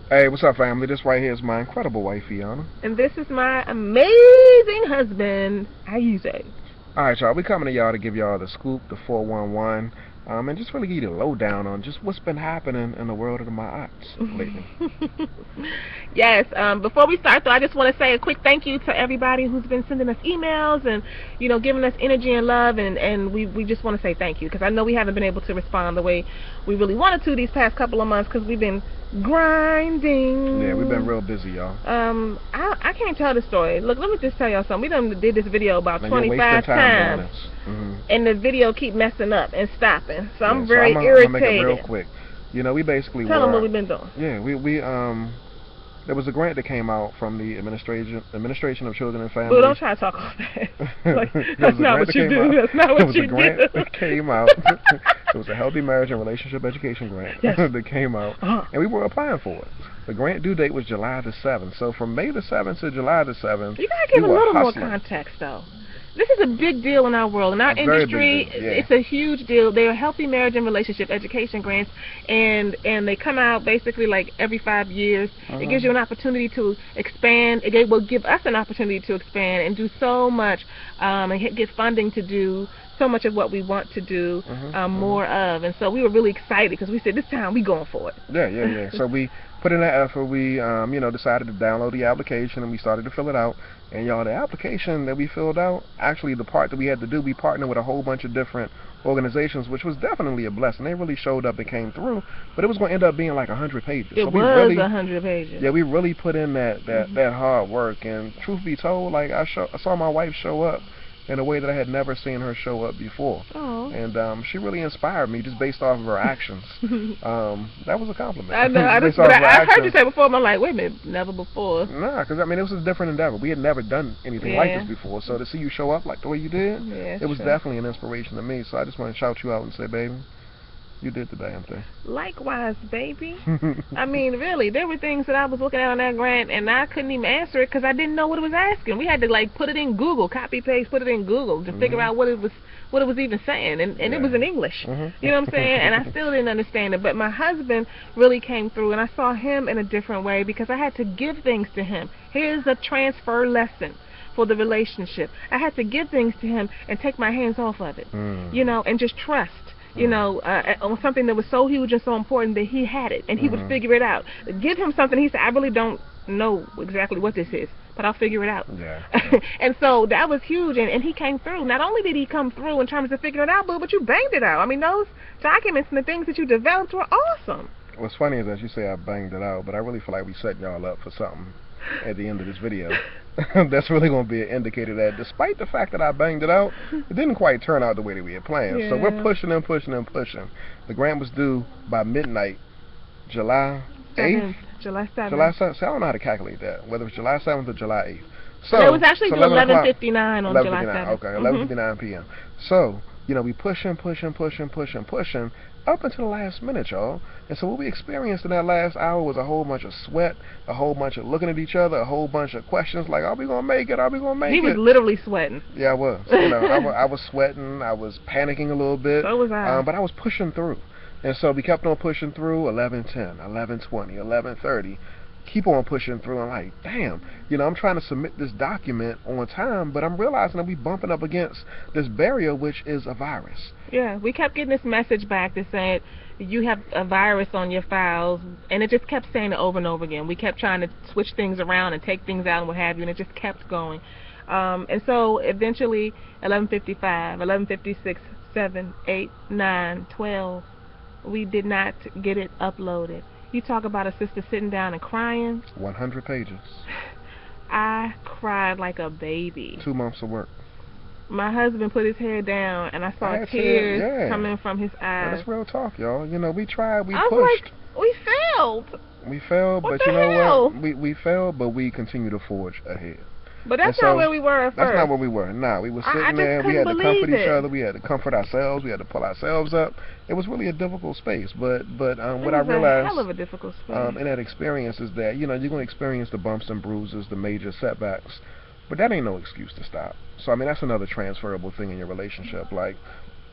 Hey, what's up, family? This right here is my incredible wife, Fiona. And this is my amazing husband, Isaac. All right, y'all. We coming to y'all to give y'all the scoop, the 411, and just really give you the lowdown on just what's been happening in the world of the Ma'ats lately. Yes, before we start though, I just want to say a quick thank you to everybody who's been sending us emails and, giving us energy and love, and we just want to say thank you because I know we haven't been able to respond the way we really wanted to these past couple of months because we've been grinding. Yeah, we've been real busy, y'all. I can't tell the story. Look, let me just tell y'all something. We done did this video about Man, 25 times, and the video keep messing up and stopping. So I'm very irritated. I'm gonna make it real quick. We basically tell them what we've been doing. Yeah, we there was a grant that came out from the Administration of Children and Families. Well, don't try to talk all that. Like, that's not what you do. That's not what you do. There was a grant that came out. It was a Healthy Marriage and Relationship Education grant that came out, and we were applying for it. The grant due date was July the 7th. So from May the 7th to July the 7th, you gotta give a little more context, though. This is a big deal in our world. In our industry, it's a huge deal. They're healthy marriage and relationship education grants, and they come out basically like every 5 years. It gives you an opportunity to expand. It will give us an opportunity to expand and do so much, and get funding to do so much of what we want to do more of. And so we were really excited because we said this time we going for it. Yeah. So we put in that effort. We decided to download the application and we started to fill it out. And y'all, the application that we filled out, actually the part that we had to do, we partnered with a whole bunch of different organizations, which was definitely a blessing. They really showed up and came through, but it was going to end up being like 100 pages. It was 100 pages. Yeah, we really put in that hard work. And truth be told, like I saw my wife show up in a way that I had never seen her show up before. Oh. And she really inspired me just based off of her actions. That was a compliment. I know. I heard you say before, and I'm like, wait a minute, never before. Nah, because it was a different endeavor. We had never done anything like this before. So to see you show up like the way you did, it was definitely an inspiration to me. So I just want to shout you out and say, baby, you did the damn thing. Likewise, baby. I mean, really, there were things that I was looking at on that grant, and I couldn't even answer it because I didn't know what it was asking. We had to like put it in Google, copy paste, put it in Google to figure out what it was even saying, and it was in English. You know what I'm saying? And I still didn't understand it. But my husband really came through, and I saw him in a different way because I had to give things to him. Here's a transfer lesson for the relationship. I had to give things to him and take my hands off of it, and just trust. On something that was so huge and so important that he had it and he would figure it out. Give him something. He said, I really don't know exactly what this is, but I'll figure it out. Yeah. And so that was huge, and he came through. Not only did he come through in terms of figuring it out, but you banged it out. I mean, those documents and the things that you developed were awesome. What's funny is that you say I banged it out, but I really feel like we set y'all up for something at the end of this video. That's really going to be an indicator that despite the fact that I banged it out, it didn't quite turn out the way that we had planned. So we're pushing and pushing and pushing. The grant was due by midnight, July 8th? July 7th. July 7th. So I don't know how to calculate that, whether it's July 7th or July 8th. So it was actually 11:59 on July 7th. Okay, 11:59 p.m. So, we pushing up until the last minute, y'all. And so what we experienced in that last hour was a whole bunch of sweat, a whole bunch of looking at each other, a whole bunch of questions like, are we going to make it? Are we going to make it? He was literally sweating. Yeah, I was. I was sweating. I was panicking a little bit. So was I. But I was pushing through. And so we kept on pushing through, 11:10, 11:20, 11:30. Keep on pushing through. I'm like, damn, I'm trying to submit this document on time, but I'm realizing that we're bumping up against this barrier, which is a virus. Yeah, we kept getting this message back that said, you have a virus on your files, and it just kept saying it over and over again. We kept trying to switch things around and take things out and what have you, and it just kept going. And so eventually, 11:55, 11:56, 7, 8, 9, 12, we did not get it uploaded. You talk about a sister sitting down and crying. 100 pages. I cried like a baby. 2 months of work. My husband put his head down, and I saw tears coming from his eyes. That's real talk, y'all. We tried, we pushed. Like, we failed. We failed, but you know what? We failed, but we continue to forge ahead. But that's not where we were at first. That's not where we were. Nah, we were sitting there. We had to comfort each other. We had to comfort ourselves. We had to pull ourselves up. It was really a difficult space. But what I realized, a hell of a difficult space. In that experience is that you're going to experience the bumps and bruises, the major setbacks, but that ain't no excuse to stop. So that's another transferable thing in your relationship. Like,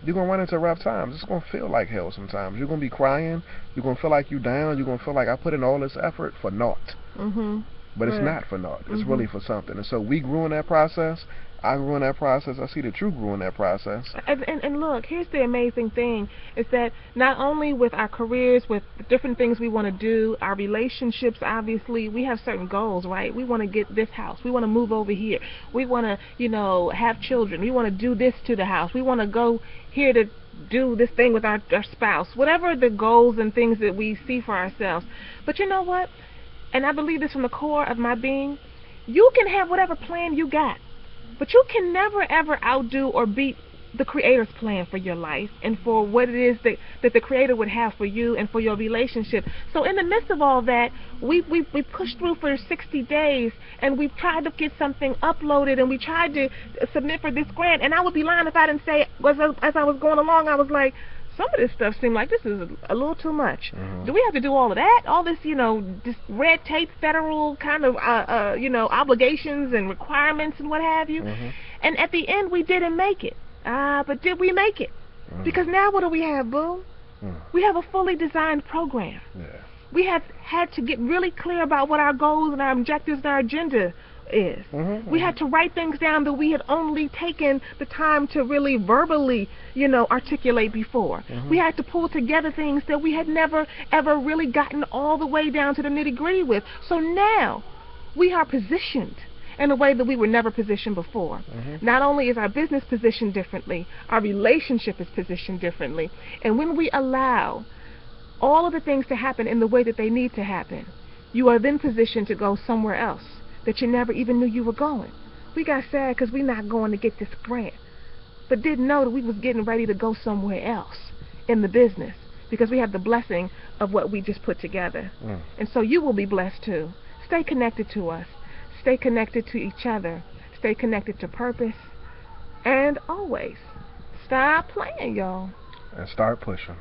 you're going to run into rough times. It's going to feel like hell sometimes. You're going to be crying. You're going to feel like you're down. You're going to feel like I put in all this effort for naught. But it's not for naught. It's really for something. And so we grew in that process. I grew in that process. I see that you grew in that process. And look, here's the amazing thing, is that not only with our careers, with the different things we want to do, our relationships, obviously, we have certain goals, right? We want to get this house. We want to move over here. We want to, you know, have children. We want to do this to the house. We want to go here to do this thing with our spouse. Whatever the goals and things that we see for ourselves. But you know what? And I believe this from the core of my being, you can have whatever plan you got, but you can never ever outdo or beat the Creator's plan for your life and for what it is that the Creator would have for you and for your relationship. So in the midst of all that, we pushed through for 60 days, and we tried to get something uploaded, and we tried to submit for this grant. And I would be lying if I didn't say, as I was going along, I was like, some of this stuff seemed like this is a little too much. Do we have to do all of that? All this, you know, this red tape, federal kind of, you know, obligations and requirements and what have you. And at the end, we didn't make it. But did we make it? Because now what do we have, boo? We have a fully designed program. We have had to get really clear about what our goals and our objectives and our agenda is. We had to write things down that we had only taken the time to really verbally, you know, articulate before. We had to pull together things that we had never ever really gotten all the way down to the nitty-gritty with. So now we are positioned in a way that we were never positioned before. Not only is our business positioned differently, our relationship is positioned differently. And when we allow all of the things to happen in the way that they need to happen, you are then positioned to go somewhere else that you never even knew you were going. We got sad because we're not going to get this grant, but didn't know that we was getting ready to go somewhere else in the business because we have the blessing of what we just put together. And so you will be blessed too. Stay connected to us. Stay connected to each other. Stay connected to purpose. And always stop playing, y'all. And start pushing.